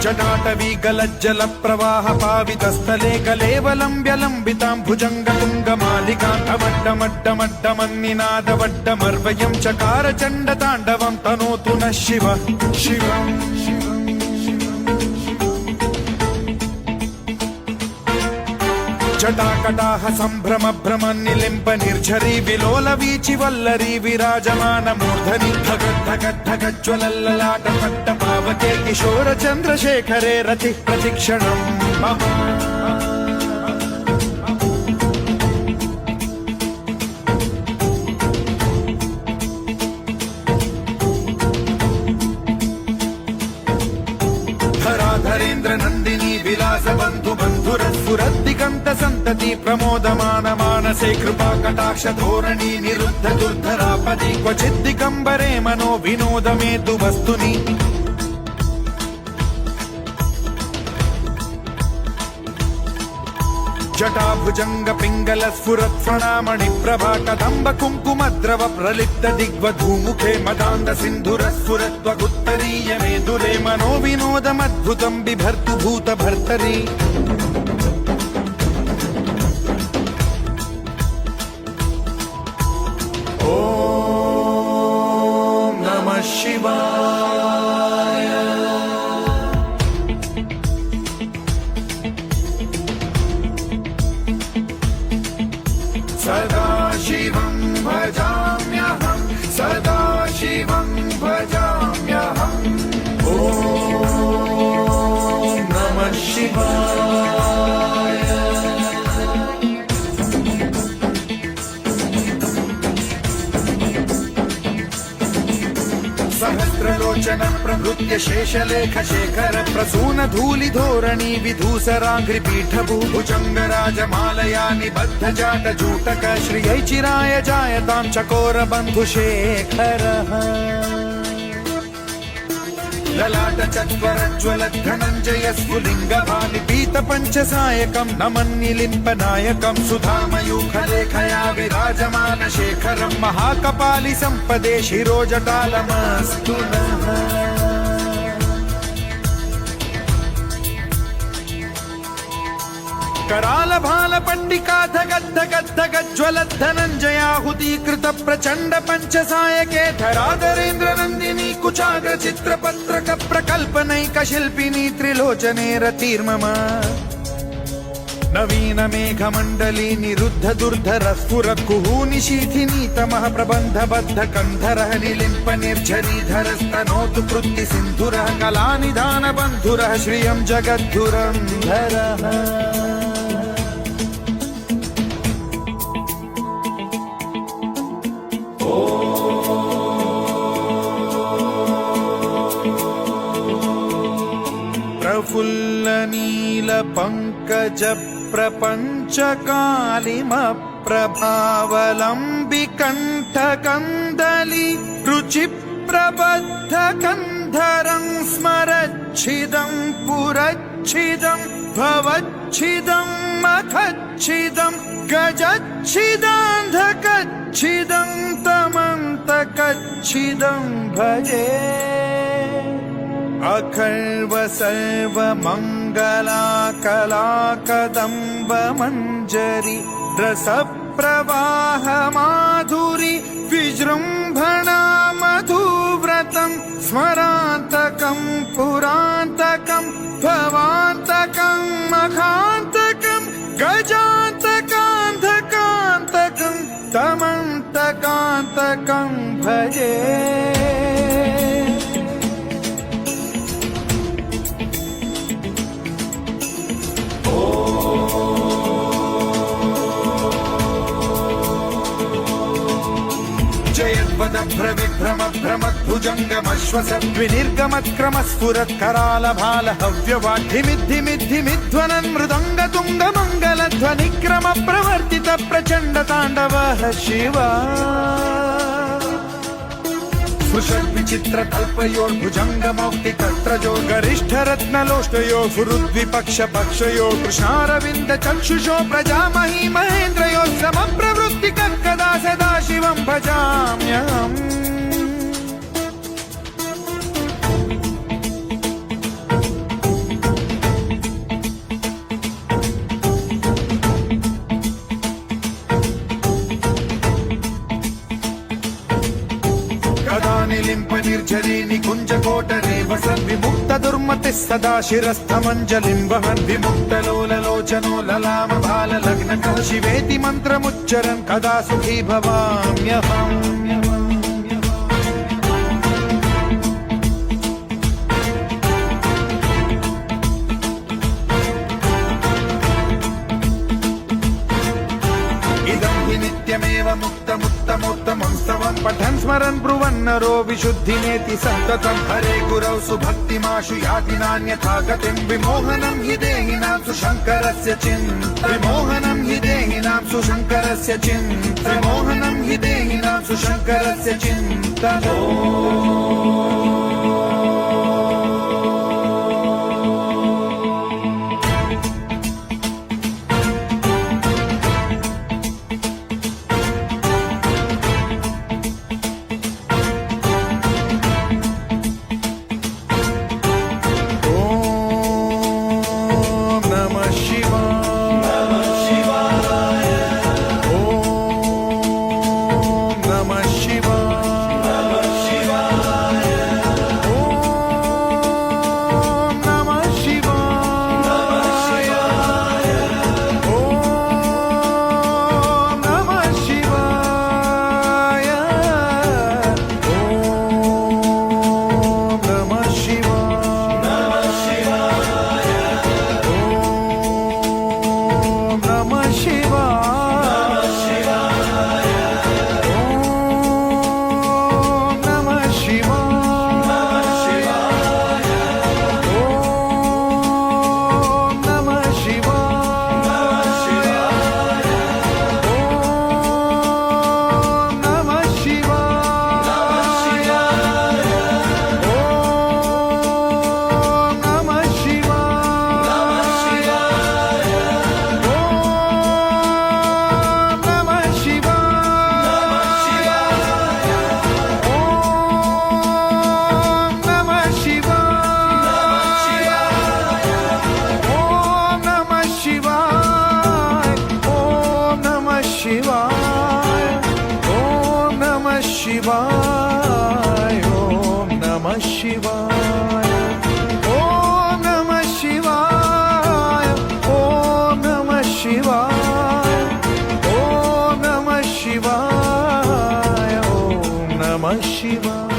जटाटवीगलज्जल प्रवाह पावितस्थले कलेवलम्ब्यलम्बितां भुजङ्गतुङ्गमालिकान्तमड्डमड्डमड्डमन्निनादवड्डमर्वयं चकार चण्डताण्डवं तनोतु नः शिवः शिवम् जटाकटाह सम्भ्रम भ्रम निलिम्प निर्झरी विलोल वीचि वल्लरी विराजमान मूर्धनि धगद्धगद्धगज्ज्वलल्ललाट पट्ट पावके किशोर चन्द्रशेखरे रति प्रतिक्षणम् धराधरेन्द्र नन्दिनी विलास बन्धु बन्धुरस्फुरद्दिगन्त सन्तति प्रमोदमान मानसे कृपा कटाक्ष धोरणी निरुद्ध दुर्धरापदि क्वचिद्दिगम्बरे मनो विनोद मेतु वस्तुनि जटाभुजंग पिंगल स्फुरत् प्रणामणि प्रभा कदम्ब कुङ्कुमद्रव प्रलिप्त दिग्वधूमुखे मदान्ध सिन्धुर स्फुरत्वगुत्तरीय मेदुरे मनो विनोदमद्भुतं बिभर्तु भूत भर्तरि ॐ नमः शिवाय सदा शिवं भजाम्यहं सदा शिवं भजाम्यहम् ॐ नमः शिवाय सहस्रलोचन प्रभृत्य शेषलेख शेखर प्रसून धूलि धोरणी विधूसराघ्रि पीठभुजंग राजमालया निबद्ध जाट जूटक श्रियै चिराय जायतां चकोर बन्धुशेखरः ललाट चत्वरज्वल धनञ्जय स्फुलिङ्ग भानिपीत पञ्चसायकं नमन्निलिम्प नायकं सुधामयूखलेखया विराजमान शेखरं महाकपालि सम्पदे शिरोजटालमस्तु नः कराल भाल पंडिका धगद्धगद्धगज्ज्वलद्धनञ्जयाहुतीकृत प्रचण्ड पञ्चसायके धराधरेन्द्र नन्दिनी कुचाग्र चित्रपत्रक प्रकल्पनैक शिल्पिनी त्रिलोचने रतिर्मम नवीन मेघमण्डली निरुद्ध दुर्धर स्फुर कुहूनि शीथिनी तमः प्रबन्धबद्ध कन्धरः निलिम्प निर्झरीधरस्तनोतु कृत्ति सिन्धुरः कलानिधान बन्धुरः श्रियं जगद्धुरन्धरः प्रफुल्ल नील पंकज प्रपंच कालिम प्रभावलंबि कंठ कंदली रुचि प्रबद्ध कंधरं स्मरच्छिदं पुरच्छिदं भवच्छिदं मखच्छिदं गजच्छिदान्धकच्छिदं तमन्तकच्छिदं भजे अखर्व सर्व मंगला कला कदम्ब मंजरी रस प्रवाह माधुरी विजृंभणा मधुव्रतं स्मरान्तकं पुरान्तकं भवान्तकं मखान्तकं गजान्तकान्धकान्तकं तमन्तकान्तकं भजे धिमिद्धिमिद्धिमिध्वनन् मृदङ्गतुङ्गमङ्गलध्वनिक्रम प्रवर्तित प्रचण्ड ताण्डवः शिवा स्पृशद्विचित्र कल्पयोर्भुजङ्गमौक्तिकर्त्रजो गरिष्ठरत्नलोष्टयो गुरुद्विपक्ष पक्षयो कृष्णारविन्द चक्षुषो प्रजामहि महेन्द्रयो समप्रवृत्तिकः कदा सदा शिवं भजाम्यहम् निलिम्प निर्झरी निकुञ्ज कोटरे वसन् विमुक्त दुर्मतिः सदा शिरस्थमञ्जलिं वहन् विमुक्त लोललोचनो ललाम बाल लग्नकः शिवेति मन्त्रमुच्चरन् कदा सुखी भवाम्यहम् नित्यमेव मुक्तमुत्तमोत्तमं स्तवं पठन् स्मरन् ब्रुवन्नरो विशुद्धिनेति सन्ततं हरे गुरौ सुभक्तिमाशु याति नान्यथा गतिं विमोहनं हि देहिनां सुशङ्करस्य चिन्ता विमोहनं हि देहिनां सुशङ्करस्य चिन्ता विमोहनं हि देहिनां सुशङ्करस्य चिन्ता शिवाय ओम नमः शिवाय ओम नमः शिवाय ओम नमः शिवाय ओम नमः शिवाय ओम नमः शिवाय